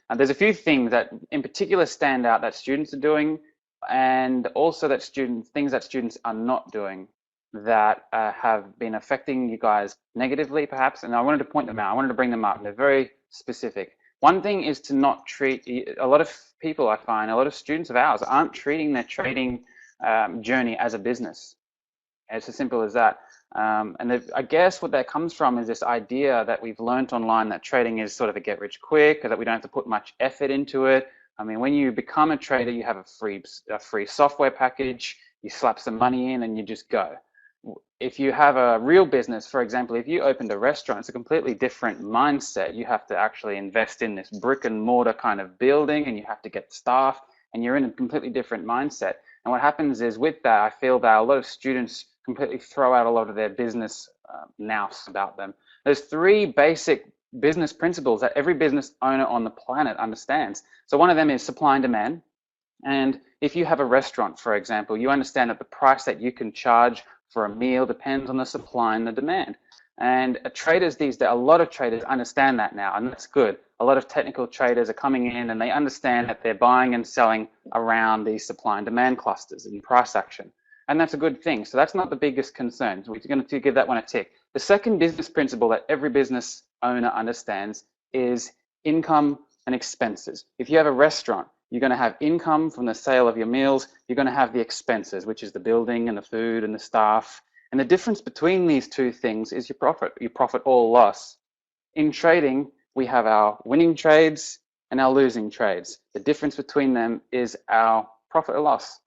And there's a few things that in particular stand out that students are doing, and also that things that students are not doing that have been affecting you guys negatively, perhaps. And I wanted to point them out. I wanted to bring them up. They're very specific. One thing is to not treat, a lot of people I find, a lot of students of ours aren't treating their trading journey as a business. It's as simple as that. I guess what that comes from is this idea that we've learned online that trading is sort of a get rich quick, that we don't have to put much effort into it. I mean, when you become a trader, you have a free software package, you slap some money in and you just go. If you have a real business, for example, if you opened a restaurant, it's a completely different mindset. You have to actually invest in this brick and mortar kind of building, and you have to get staff, and you're in a completely different mindset. And what happens is with that, I feel that a lot of students completely throw out a lot of their business nous about them. There's three basic business principles that every business owner on the planet understands. So one of them is supply and demand. And if you have a restaurant, for example, you understand that the price that you can charge for a meal depends on the supply and the demand. And traders these days, a lot of traders understand that now, and that's good. A lot of technical traders are coming in and they understand that they're buying and selling around these supply and demand clusters in price action. And that's a good thing. So that's not the biggest concern. So we're going to give that one a tick. The second business principle that every business owner understands is income and expenses. If you have a restaurant, you're going to have income from the sale of your meals. You're going to have the expenses, which is the building and the food and the staff. And the difference between these two things is your profit or loss. In trading, we have our winning trades and our losing trades. The difference between them is our profit or loss.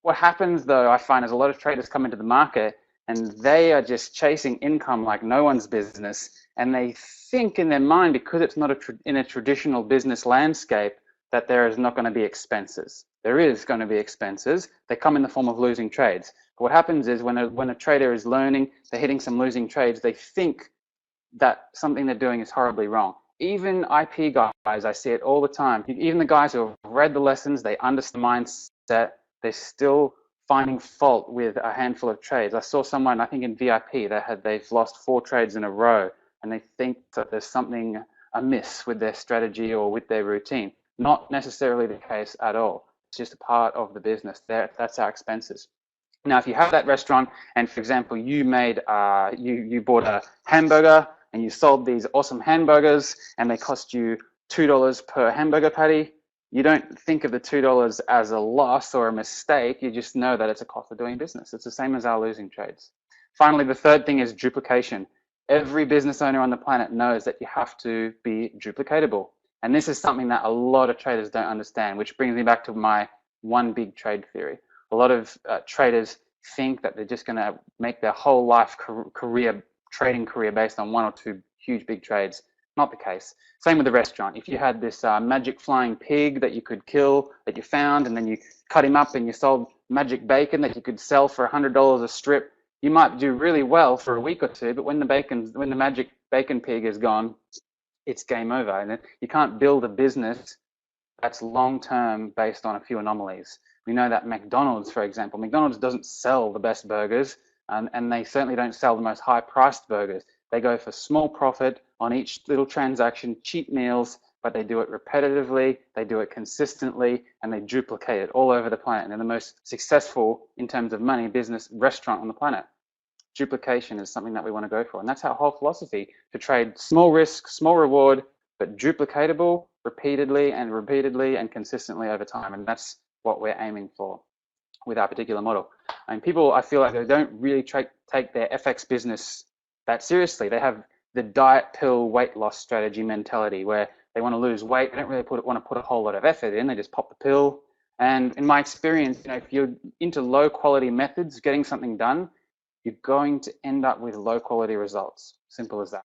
What happens though, I find, is a lot of traders come into the market and they are just chasing income like no one's business. And they think in their mind, because it's not in a traditional business landscape, that there is not going to be expenses. There is going to be expenses. They come in the form of losing trades. But what happens is when a trader is learning, they're hitting some losing trades, they think that something they're doing is horribly wrong. Even IP guys, I see it all the time. Even the guys who have read the lessons, they understand the mindset, they're still finding fault with a handful of trades. I saw someone, I think in VIP, they've lost 4 trades in a row, and they think that there's something amiss with their strategy or with their routine. Not necessarily the case at all. It's just a part of the business. That's our expenses. Now, if you have that restaurant, and for example, you bought a hamburger and you sold these awesome hamburgers, and they cost you $2 per hamburger patty, you don't think of the $2 as a loss or a mistake. You just know that it's a cost of doing business. It's the same as our losing trades. Finally, the third thing is duplication. Every business owner on the planet knows that you have to be duplicatable. And this is something that a lot of traders don't understand, which brings me back to my one big trade theory. A lot of traders think that they're just going to make their whole life trading career based on 1 or 2 huge big trades. Not the case. Same with the restaurant. If you had this magic flying pig that you could kill, that you found, and then you cut him up and you sold magic bacon that you could sell for $100 a strip, you might do really well for a week or two, but when the magic bacon pig is gone, it's game over. And you can't build a business that's long-term based on a few anomalies. We know that McDonald's, for example, McDonald's doesn't sell the best burgers, and they certainly don't sell the most high-priced burgers. They go for small profit on each little transaction, cheap meals, but they do it repetitively, they do it consistently, and they duplicate it all over the planet. And they're the most successful, in terms of money, business restaurant on the planet. Duplication is something that we want to go for. And that's our whole philosophy, to trade small risk, small reward, but duplicatable repeatedly and consistently over time. And that's what we're aiming for with our particular model. And people, I feel like they don't really take their FX business that seriously. They have the diet pill weight loss strategy mentality where they want to lose weight. They don't really want to put a whole lot of effort in. They just pop the pill. And in my experience, if you're into low quality methods, getting something done, you're going to end up with low quality results. Simple as that.